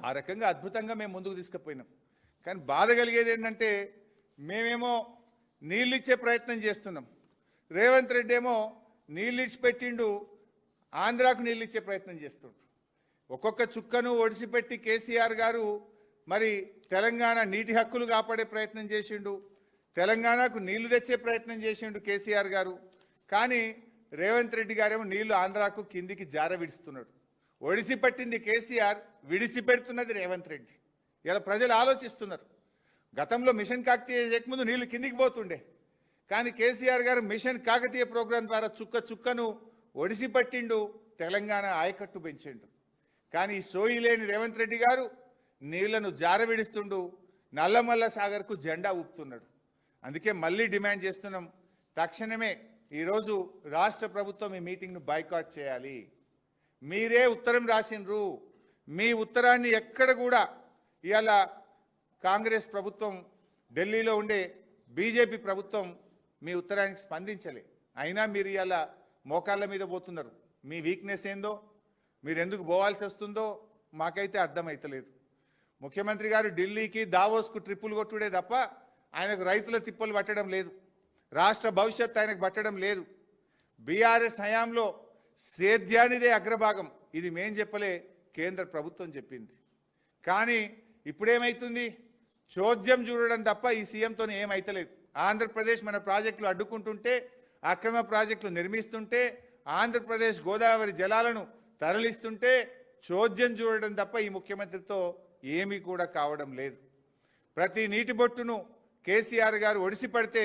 ఆ రకంగా అద్భుతంగా మేము ముందుకు తీసుకుపోయినాం. కానీ బాధ కలిగేది ఏంటంటే మేమేమో నీళ్ళు ఇచ్చే ప్రయత్నం చేస్తున్నాం, రేవంత్ రెడ్డి ఏమో నీళ్ళు ఇచ్చిపెట్టిండు, ఆంధ్రాకు నీళ్ళు ఇచ్చే ప్రయత్నం చేస్తుండ్రు. ఒక్కొక్క చుక్కను ఒడిసిపెట్టి కేసీఆర్ గారు మరి తెలంగాణ నీటి హక్కులు కాపాడే ప్రయత్నం చేసిండు, తెలంగాణకు నీళ్లు తెచ్చే ప్రయత్నం చేసిండు కేసీఆర్ గారు. కానీ రేవంత్ రెడ్డి గారేమో నీళ్లు ఆంధ్రాకు కిందికి జార విడుస్తున్నాడు. ఒడిసిపట్టింది కేసీఆర్, విడిసిపెడుతున్నది రేవంత్ రెడ్డి. ఇలా ప్రజలు ఆలోచిస్తున్నారు. గతంలో మిషన్ కాకతీయ చేయకముందు నీళ్లు కిందికి పోతుండే, కానీ కేసీఆర్ గారు మిషన్ కాకతీయ ప్రోగ్రాం ద్వారా చుక్క చుక్కను ఒడిసిపట్టిండు, తెలంగాణ ఆయకట్టు పెంచిండు. కానీ సోయి లేని రేవంత్ రెడ్డి గారు నీళ్లను జారవిడుస్తుండు, నల్లమల్ల సాగర్కు జెండా ఊపుతున్నాడు. అందుకే మళ్ళీ డిమాండ్ చేస్తున్నాం, తక్షణమే ఈరోజు రాష్ట్ర ప్రభుత్వం ఈ మీటింగ్ను బాయ్కాట్ చేయాలి. మీరే ఉత్తరం రాసిండ్రు, మీ ఉత్తరాన్ని ఎక్కడ కూడా ఇవాళ కాంగ్రెస్ ప్రభుత్వం, ఢిల్లీలో ఉండే బీజేపీ ప్రభుత్వం మీ ఉత్తరానికి స్పందించలే. అయినా మీరు ఇవాళ మోకాళ్ళ మీద పోతున్నారు. మీ వీక్నెస్ ఏందో, మీరు ఎందుకు పోవాల్సి వస్తుందో మాకైతే అర్థమవుతలేదు. ముఖ్యమంత్రి గారు ఢిల్లీకి దావోస్కు ట్రిప్పులు కొట్టుడే తప్ప ఆయనకు రైతుల తిప్పలు పట్టడం లేదు, రాష్ట్ర భవిష్యత్తు ఆయనకు పట్టడం లేదు. బీఆర్ఎస్ హయాంలో సేద్యానిదే అగ్రభాగం, ఇది మేం చెప్పలే, కేంద్ర ప్రభుత్వం చెప్పింది. కానీ ఇప్పుడేమవుతుంది, చోద్యం చూడడం తప్ప ఈ సీఎంతో ఏమైతలేదు. ఆంధ్రప్రదేశ్ మన ప్రాజెక్టులు అడ్డుకుంటుంటే, అక్రమ ప్రాజెక్టులు నిర్మిస్తుంటే, ఆంధ్రప్రదేశ్ గోదావరి జలాలను తరలిస్తుంటే చోద్యం చూడడం తప్ప ఈ ముఖ్యమంత్రితో ఏమీ కూడా కావడం లేదు. ప్రతి నీటి బొట్టును కేసీఆర్ గారు ఒడిసిపడితే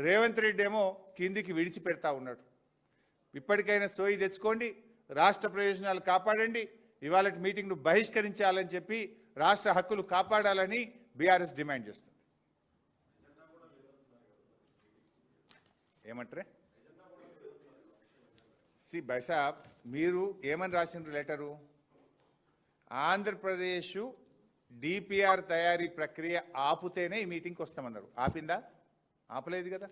రేవంత్ రెడ్డి ఏమో కిందికి విడిచిపెడతా ఉన్నాడు. ఇప్పటికైనా సోయి తెచ్చుకోండి, రాష్ట్ర ప్రయోజనాలు కాపాడండి, ఇవాళ మీటింగ్ను బహిష్కరించాలని చెప్పి రాష్ట్ర హక్కులు కాపాడాలని బీఆర్ఎస్ డిమాండ్ చేస్తుంది. ఏమంటారే బైసాబ్, మీరు ఏమని రాసిండ్రు లెటరు? ఆంధ్రప్రదేశ్ డిపిఆర్ తయారీ ప్రక్రియ ఆపుతేనే ఈ మీటింగ్కి వస్తామన్నారు. ఆపిందా? ఆపలేదు కదా.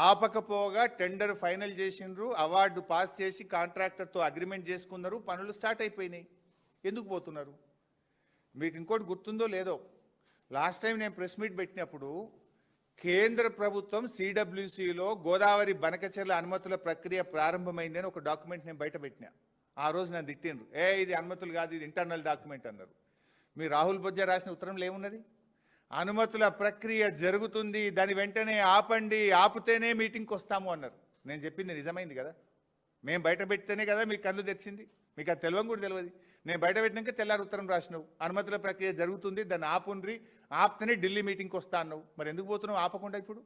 ఆపకపోగా టెండర్ ఫైనల్ చేసిండ్రు, అవార్డు పాస్ చేసి కాంట్రాక్టర్తో అగ్రిమెంట్ చేసుకున్నారు, పనులు స్టార్ట్ అయిపోయినాయి. ఎందుకు పోతున్నారు? మీకు ఇంకోటి గుర్తుందో లేదో, లాస్ట్ టైం నేను ప్రెస్ మీట్ పెట్టినప్పుడు కేంద్ర ప్రభుత్వం సిడబ్ల్యూసిలో గోదావరి బనకచెర్ల అనుమతుల ప్రక్రియ ప్రారంభమైందని ఒక డాక్యుమెంట్ నేను బయట పెట్టినా. ఆ రోజు నన్ను తిట్టిండ్రు, ఇది అనుమతులు కాదు, ఇది ఇంటర్నల్ డాక్యుమెంట్ అన్నారు. మీ రాహుల్ బొజ్జా రాసిన ఉత్తరంలో ఏమున్నది? అనుమతుల ప్రక్రియ జరుగుతుంది, దాని వెంటనే ఆపండి, ఆపితేనే మీటింగ్కి వస్తాము అన్నారు. నేను చెప్పింది నిజమైంది కదా. మేము బయట పెడితేనే కదా మీ కళ్ళు తెరిచింది, మీకు అది తెలియని కూడా తెలియదు. నేను బయట పెట్టినాక తెల్లారి ఉత్తరం రాసినావు, అనుమతుల ప్రక్రియ జరుగుతుంది, దాన్ని ఆపుండ్రి, ఆపితేనే ఢిల్లీ మీటింగ్కి వస్తా అన్నావు. మరి ఎందుకు పోతున్నావు ఆపకుండా? ఇప్పుడు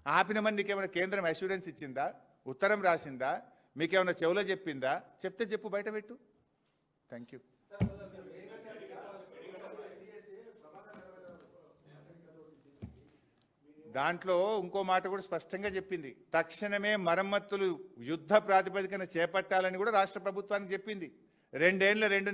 ఆపిన మందికి ఏమైనా కేంద్రం అష్యూరెన్స్ ఇచ్చిందా, ఉత్తరం రాసిందా, మీకేమైనా చెవులో చెప్పిందా? చెప్తే చెప్పు, బయట పెట్టు. Thank you. దాంట్లో ఇంకో మాట కూడా స్పష్టంగా చెప్పింది, తక్షణమే మరమ్మతులు యుద్ధ ప్రాతిపదికన చేపట్టాలని కూడా రాష్ట్ర ప్రభుత్వానికి చెప్పింది. 2 ఏళ్ల 2